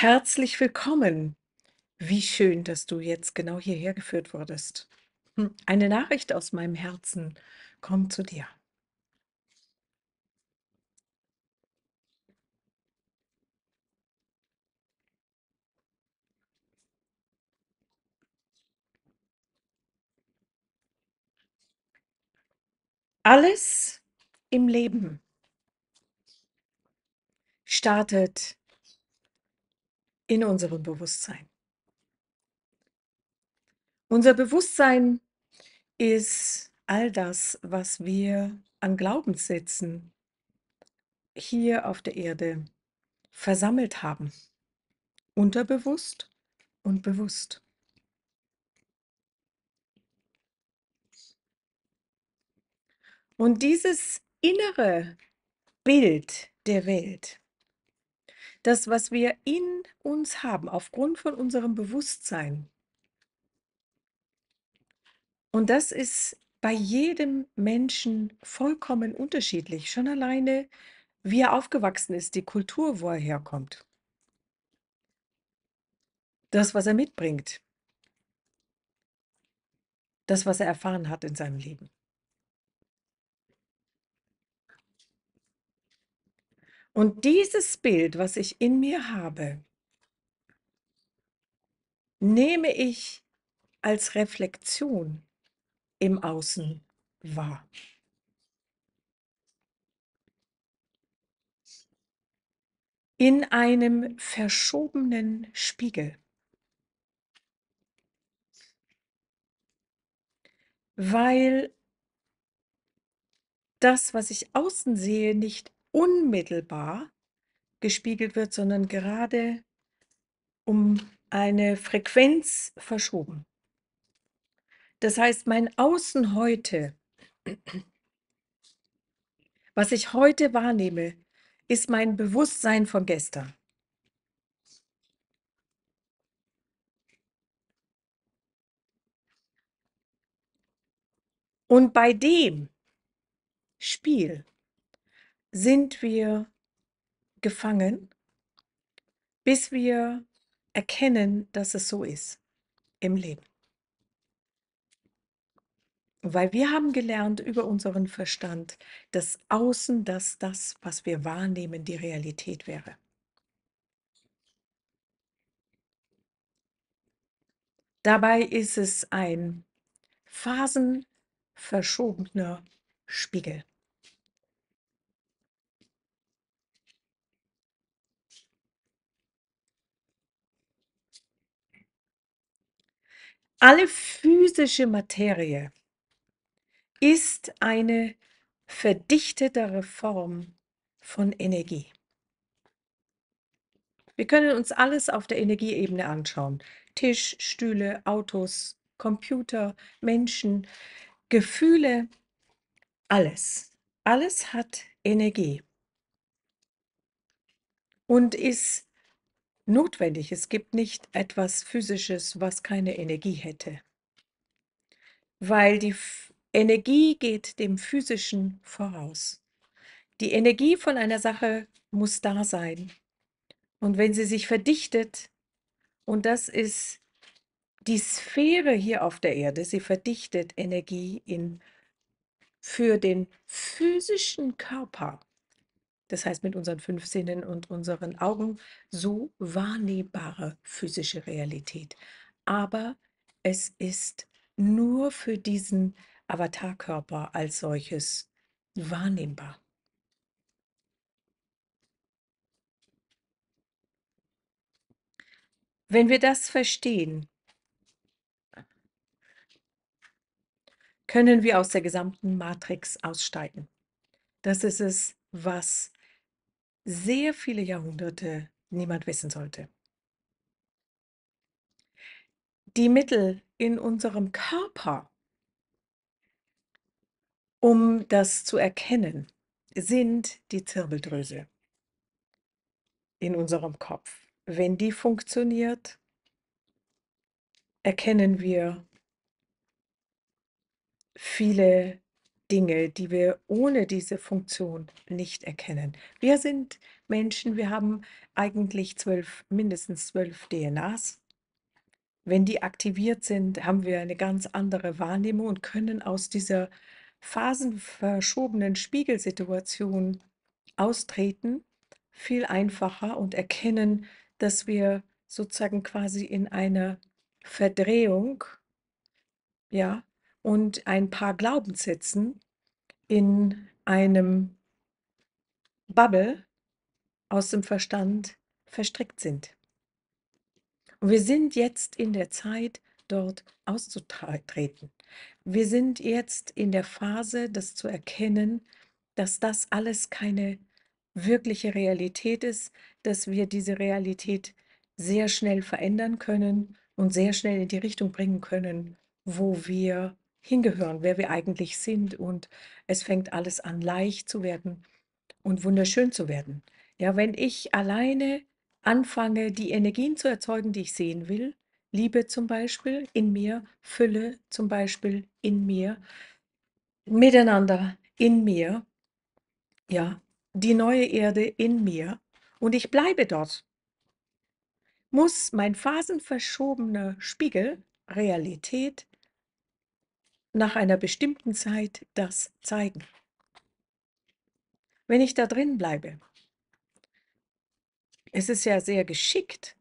Herzlich willkommen. Wie schön, dass du jetzt genau hierher geführt wurdest. Eine Nachricht aus meinem Herzen kommt zu dir. Alles im Leben startet in unserem Bewusstsein. Unser Bewusstsein ist all das, was wir an Glaubenssätzen hier auf der Erde versammelt haben. Unterbewusst und bewusst. Und dieses innere Bild der Welt, das, was wir in uns haben, aufgrund von unserem Bewusstsein. Und das ist bei jedem Menschen vollkommen unterschiedlich. Schon alleine, wie er aufgewachsen ist, die Kultur, wo er herkommt. Das, was er mitbringt. Das, was er erfahren hat in seinem Leben. Und dieses Bild, was ich in mir habe, nehme ich als Reflexion im Außen wahr. In einem verschobenen Spiegel. Weil das, was ich außen sehe, nicht unmittelbar gespiegelt wird, sondern gerade um eine Frequenz verschoben. Das heißt, mein Außen heute, was ich heute wahrnehme, ist mein Bewusstsein von gestern. Und bei dem Spiel sind wir gefangen, bis wir erkennen, dass es so ist im Leben. Weil wir haben gelernt über unseren Verstand, dass Außen, dass das, was wir wahrnehmen, die Realität wäre. Dabei ist es ein phasenverschobener Spiegel. Alle physische Materie ist eine verdichtetere Form von Energie. Wir können uns alles auf der Energieebene anschauen. Tisch, Stühle, Autos, Computer, Menschen, Gefühle, alles. Alles hat Energie und ist notwendig. Es gibt nicht etwas Physisches, was keine Energie hätte, weil die Energie geht dem Physischen voraus. Die Energie von einer Sache muss da sein. Und wenn sie sich verdichtet, und das ist die Sphäre hier auf der Erde, sie verdichtet Energie für den physischen Körper. Das heißt, mit unseren 5 Sinnen und unseren Augen so wahrnehmbare physische Realität. Aber es ist nur für diesen Avatarkörper als solches wahrnehmbar. Wenn wir das verstehen, können wir aus der gesamten Matrix aussteigen. Das ist es, was sehr viele Jahrhunderte niemand wissen sollte. Die Mittel in unserem Körper, um das zu erkennen, sind die Zirbeldrüse in unserem Kopf. Wenn die funktioniert, erkennen wir viele Dinge, die wir ohne diese Funktion nicht erkennen. Wir sind Menschen, wir haben eigentlich mindestens 12 DNAs. Wenn die aktiviert sind, haben wir eine ganz andere Wahrnehmung und können aus dieser phasenverschobenen Spiegelsituation austreten, viel einfacher und erkennen, dass wir sozusagen quasi in einer Verdrehung, ja, und ein paar Glaubenssätzen in einem Bubble aus dem Verstand verstrickt sind. Und wir sind jetzt in der Zeit, dort auszutreten. Wir sind jetzt in der Phase, das zu erkennen, dass das alles keine wirkliche Realität ist, dass wir diese Realität sehr schnell verändern können und sehr schnell in die Richtung bringen können, wo wir hingehören, wer wir eigentlich sind. Und es fängt alles an, leicht zu werden und wunderschön zu werden. Ja, wenn ich alleine anfange, die Energien zu erzeugen, die ich sehen will, Liebe zum Beispiel in mir, Fülle zum Beispiel in mir, Miteinander in mir, ja, die neue Erde in mir, und ich bleibe dort, muss mein phasenverschobener Spiegel, Realität, nach einer bestimmten Zeit das zeigen. Wenn ich da drin bleibe, es ist ja sehr geschickt,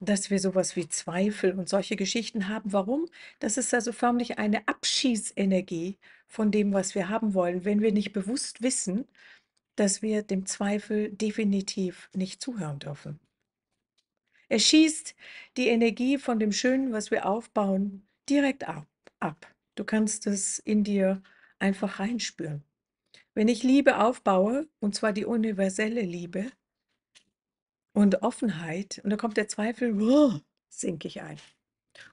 dass wir sowas wie Zweifel und solche Geschichten haben. Warum? Das ist also förmlich eine Abschießenergie von dem, was wir haben wollen, wenn wir nicht bewusst wissen, dass wir dem Zweifel definitiv nicht zuhören dürfen. Er schießt die Energie von dem Schönen, was wir aufbauen, direkt ab. Du kannst es in dir einfach reinspüren. Wenn ich Liebe aufbaue, und zwar die universelle Liebe und Offenheit, und da kommt der Zweifel, sinke ich ein.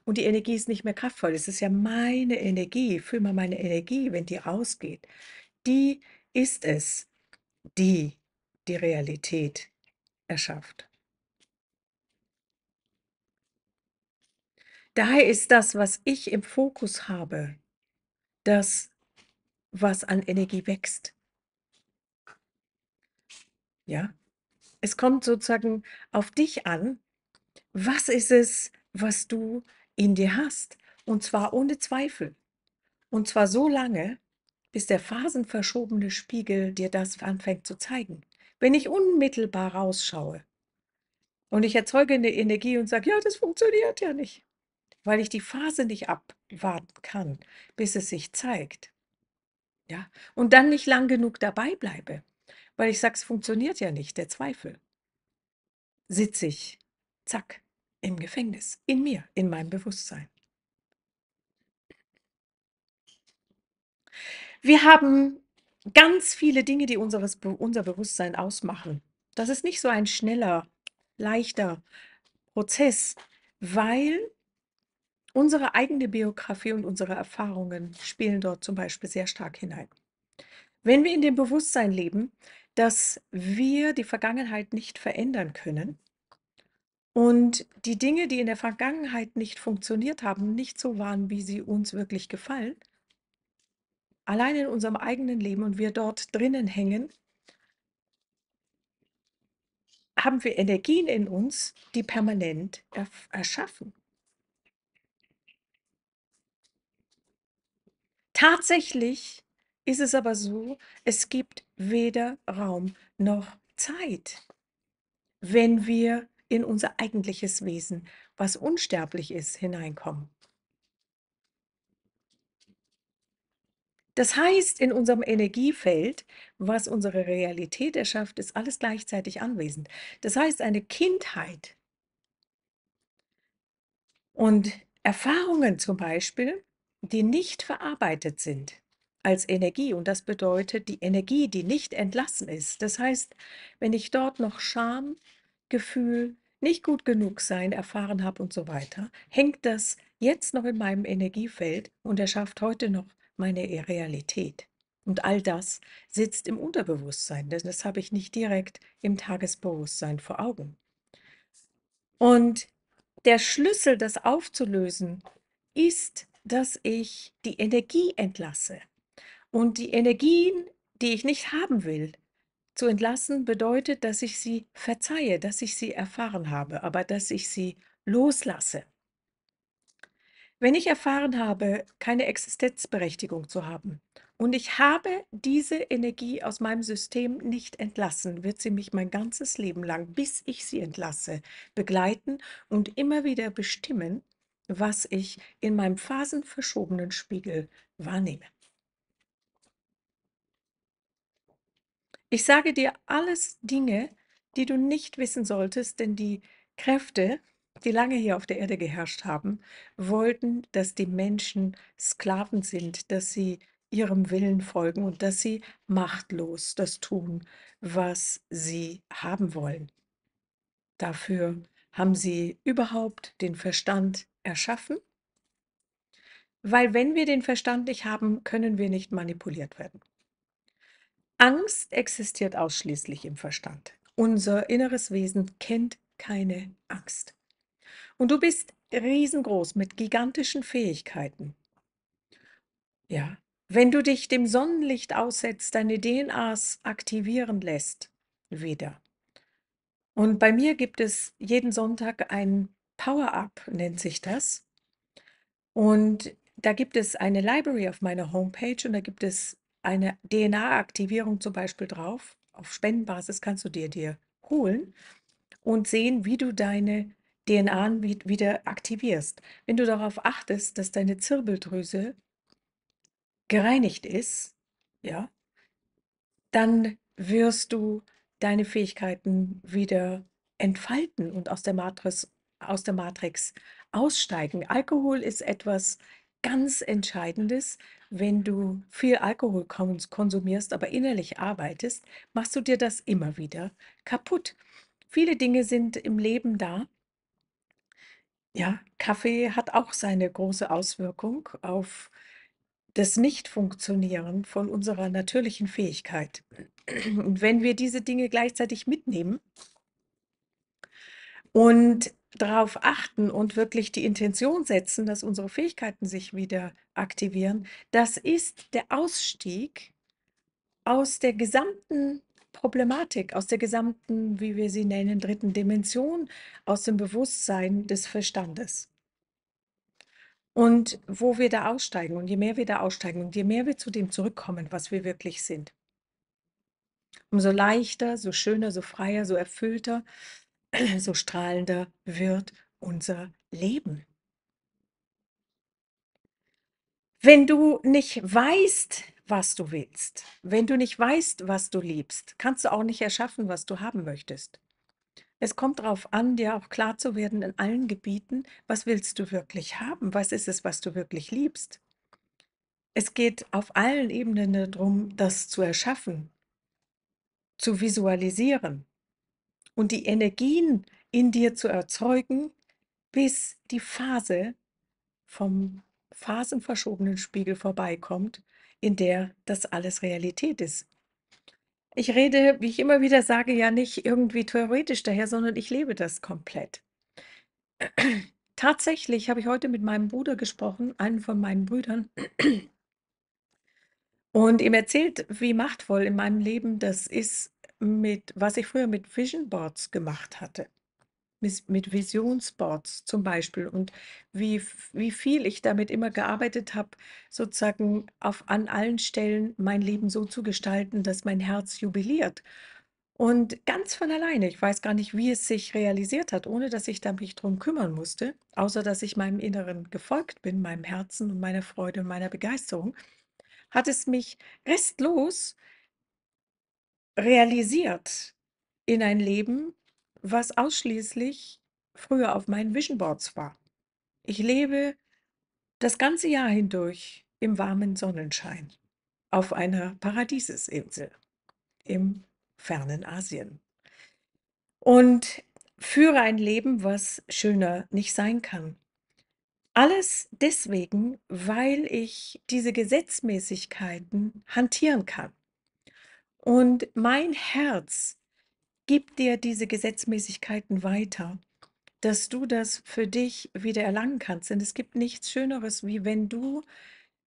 Und die Energie ist nicht mehr kraftvoll. Es ist ja meine Energie, fühl mal meine Energie, wenn die rausgeht. Die ist es, die die Realität erschafft. Daher ist das, was ich im Fokus habe, das, was an Energie wächst. Ja? Es kommt sozusagen auf dich an, was ist es, was du in dir hast? Und zwar ohne Zweifel. Und zwar so lange, bis der phasenverschobene Spiegel dir das anfängt zu zeigen. Wenn ich unmittelbar rausschaue und ich erzeuge eine Energie und sage, ja, das funktioniert ja nicht, weil ich die Phase nicht abwarten kann, bis es sich zeigt, ja, und dann nicht lang genug dabei bleibe, weil ich sage, es funktioniert ja nicht, der Zweifel, sitze ich, zack, im Gefängnis, in mir, in meinem Bewusstsein. Wir haben ganz viele Dinge, die unser Bewusstsein ausmachen. Das ist nicht so ein schneller, leichter Prozess, weil unsere eigene Biografie und unsere Erfahrungen spielen dort zum Beispiel sehr stark hinein. Wenn wir in dem Bewusstsein leben, dass wir die Vergangenheit nicht verändern können und die Dinge, die in der Vergangenheit nicht funktioniert haben, nicht so waren, wie sie uns wirklich gefallen, allein in unserem eigenen Leben, und wir dort drinnen hängen, haben wir Energien in uns, die permanent erschaffen. Tatsächlich ist es aber so, es gibt weder Raum noch Zeit, wenn wir in unser eigentliches Wesen, was unsterblich ist, hineinkommen. Das heißt, in unserem Energiefeld, was unsere Realität erschafft, ist alles gleichzeitig anwesend. Das heißt, eine Kindheit und Erfahrungen zum Beispiel, die nicht verarbeitet sind als Energie, und das bedeutet die Energie, die nicht entlassen ist. Das heißt, wenn ich dort noch Scham, Gefühl, nicht gut genug sein erfahren habe und so weiter, hängt das jetzt noch in meinem Energiefeld und erschafft heute noch meine Realität. Und all das sitzt im Unterbewusstsein, denn das habe ich nicht direkt im Tagesbewusstsein vor Augen. Und der Schlüssel, das aufzulösen, ist, dass ich die Energie entlasse. Und die Energien, die ich nicht haben will, zu entlassen, bedeutet, dass ich sie verzeihe, dass ich sie erfahren habe, aber dass ich sie loslasse. Wenn ich erfahren habe, keine Existenzberechtigung zu haben und ich habe diese Energie aus meinem System nicht entlassen, wird sie mich mein ganzes Leben lang, bis ich sie entlasse, begleiten und immer wieder bestimmen, was ich in meinem phasenverschobenen Spiegel wahrnehme. Ich sage dir alles Dinge, die du nicht wissen solltest, denn die Kräfte, die lange hier auf der Erde geherrscht haben, wollten, dass die Menschen Sklaven sind, dass sie ihrem Willen folgen und dass sie machtlos das tun, was sie haben wollen. Dafür haben sie überhaupt den Verstand erschaffen, weil wenn wir den Verstand nicht haben, können wir nicht manipuliert werden. Angst existiert ausschließlich im Verstand. Unser inneres Wesen kennt keine Angst. Und du bist riesengroß mit gigantischen Fähigkeiten. Ja. Wenn du dich dem Sonnenlicht aussetzt, deine DNAs aktivieren lässt, wieder. Und bei mir gibt es jeden Sonntag ein Power-Up, nennt sich das. Und da gibt es eine Library auf meiner Homepage und da gibt es eine DNA-Aktivierung zum Beispiel drauf. Auf Spendenbasis kannst du dir holen und sehen, wie du deine DNA wieder aktivierst. Wenn du darauf achtest, dass deine Zirbeldrüse gereinigt ist, ja, dann wirst du deine Fähigkeiten wieder entfalten und aus der Matrix aussteigen. Alkohol ist etwas ganz Entscheidendes. Wenn du viel Alkohol konsumierst, aber innerlich arbeitest, machst du dir das immer wieder kaputt. Viele Dinge sind im Leben da. Ja, Kaffee hat auch seine große Auswirkung auf das Nichtfunktionieren von unserer natürlichen Fähigkeit. Und wenn wir diese Dinge gleichzeitig mitnehmen und darauf achten und wirklich die Intention setzen, dass unsere Fähigkeiten sich wieder aktivieren, das ist der Ausstieg aus der gesamten Problematik, aus der gesamten, wie wir sie nennen, dritten Dimension, aus dem Bewusstsein des Verstandes. Und wo wir da aussteigen und je mehr wir da aussteigen und je mehr wir zu dem zurückkommen, was wir wirklich sind, umso leichter, so schöner, so freier, so erfüllter, so strahlender wird unser Leben. Wenn du nicht weißt, was du willst, wenn du nicht weißt, was du liebst, kannst du auch nicht erschaffen, was du haben möchtest. Es kommt darauf an, dir auch klar zu werden in allen Gebieten, was willst du wirklich haben? Was ist es, was du wirklich liebst? Es geht auf allen Ebenen darum, das zu erschaffen, zu visualisieren und die Energien in dir zu erzeugen, bis die Phase vom phasenverschobenen Spiegel vorbeikommt, in der das alles Realität ist. Ich rede, wie ich immer wieder sage, ja nicht irgendwie theoretisch daher, sondern ich lebe das komplett. Tatsächlich habe ich heute mit meinem Bruder gesprochen, einen von meinen Brüdern, und ihm erzählt, wie machtvoll in meinem Leben das ist, was ich früher mit Vision Boards gemacht hatte. Mit Visionsboards zum Beispiel und wie viel ich damit immer gearbeitet habe, sozusagen an allen Stellen mein Leben so zu gestalten, dass mein Herz jubiliert. Und ganz von alleine, ich weiß gar nicht, wie es sich realisiert hat, ohne dass ich da mich drum kümmern musste, außer dass ich meinem Inneren gefolgt bin, meinem Herzen und meiner Freude und meiner Begeisterung, hat es mich restlos realisiert in ein Leben, was ausschließlich früher auf meinen Vision Boards war. Ich lebe das ganze Jahr hindurch im warmen Sonnenschein auf einer Paradiesesinsel im fernen Asien und führe ein Leben, was schöner nicht sein kann. Alles deswegen, weil ich diese Gesetzmäßigkeiten hantieren kann. Und mein Herz gibt dir diese Gesetzmäßigkeiten weiter, dass du das für dich wieder erlangen kannst. Denn es gibt nichts Schöneres, wie wenn du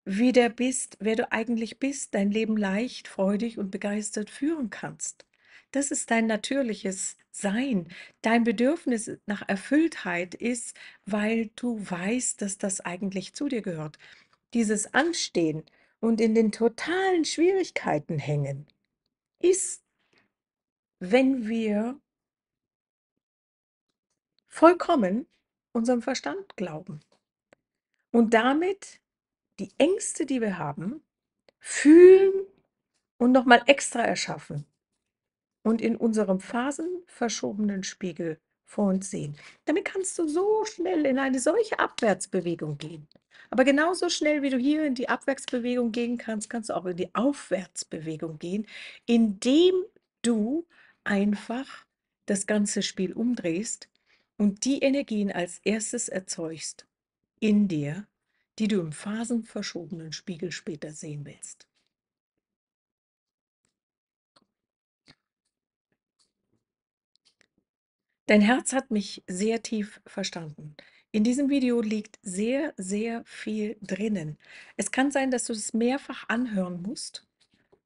wieder bist, wer du eigentlich bist, dein Leben leicht, freudig und begeistert führen kannst. Das ist dein natürliches Sein. Dein Bedürfnis nach Erfülltheit ist, weil du weißt, dass das eigentlich zu dir gehört. Dieses Anstehen und in den totalen Schwierigkeiten hängen, ist, wenn wir vollkommen unserem Verstand glauben und damit die Ängste, die wir haben, fühlen und nochmal extra erschaffen und in unserem phasenverschobenen Spiegel vor uns sehen. Damit kannst du so schnell in eine solche Abwärtsbewegung gehen. Aber genauso schnell, wie du hier in die Abwärtsbewegung gehen kannst, kannst du auch in die Aufwärtsbewegung gehen, indem du einfach das ganze Spiel umdrehst und die Energien als erstes erzeugst in dir, die du im phasenverschobenen Spiegel später sehen willst. Dein Herz hat mich sehr tief verstanden. In diesem Video liegt sehr, sehr viel drinnen. Es kann sein, dass du es mehrfach anhören musst,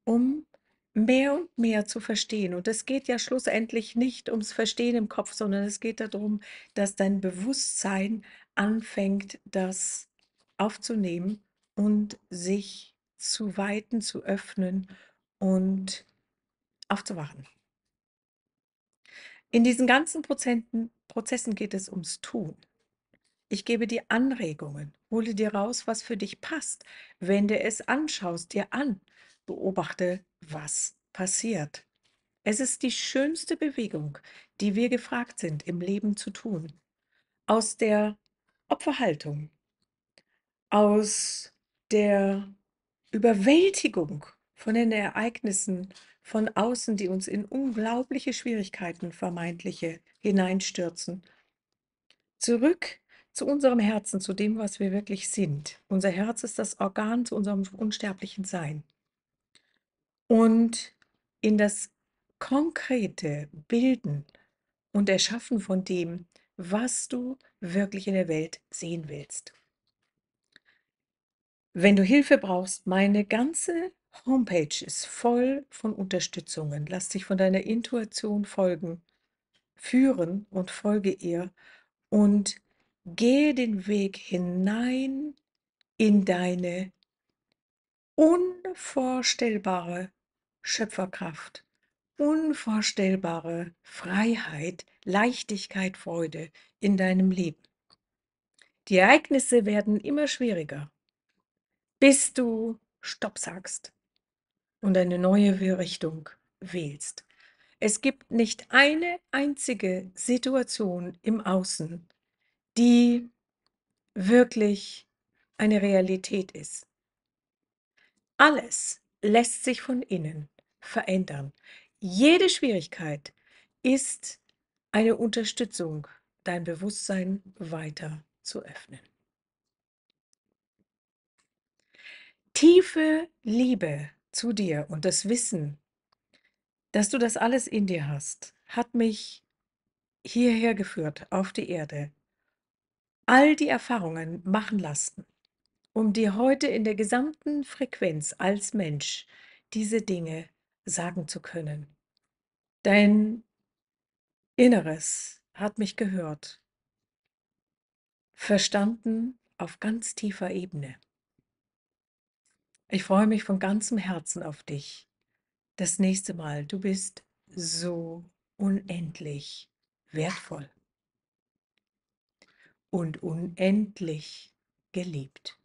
um mehr und mehr zu verstehen. Und es geht ja schlussendlich nicht ums Verstehen im Kopf, sondern es geht darum, dass dein Bewusstsein anfängt, das aufzunehmen und sich zu weiten, zu öffnen und aufzuwachen. In diesen ganzen Prozessen geht es ums Tun. Ich gebe dir Anregungen, hole dir raus, was für dich passt, wende es an, schaust dir an, beobachte, was passiert. Es ist die schönste Bewegung, die wir gefragt sind, im Leben zu tun. Aus der Opferhaltung, aus der Überwältigung von den Ereignissen von außen, die uns in unglaubliche Schwierigkeiten, vermeintliche, hineinstürzen. Zurück zu unserem Herzen, zu dem, was wir wirklich sind. Unser Herz ist das Organ zu unserem unsterblichen Sein. Und in das konkrete Bilden und Erschaffen von dem, was du wirklich in der Welt sehen willst. Wenn du Hilfe brauchst, meine ganze Homepage ist voll von Unterstützungen. Lass dich von deiner Intuition führen und folge ihr und gehe den Weg hinein in deine unvorstellbare Schöpferkraft, unvorstellbare Freiheit, Leichtigkeit, Freude in deinem Leben. Die Ereignisse werden immer schwieriger, bis du Stopp sagst und eine neue Richtung wählst. Es gibt nicht eine einzige Situation im Außen, die wirklich eine Realität ist. Alles lässt sich von innen verändern. Jede Schwierigkeit ist eine Unterstützung, dein Bewusstsein weiter zu öffnen. Tiefe Liebe zu dir und das Wissen, dass du das alles in dir hast, hat mich hierher geführt auf die Erde. All die Erfahrungen machen lassen, um dir heute in der gesamten Frequenz als Mensch diese Dinge sagen zu können. Dein Inneres hat mich gehört, verstanden auf ganz tiefer Ebene. Ich freue mich von ganzem Herzen auf dich. Das nächste Mal, du bist so unendlich wertvoll und unendlich geliebt.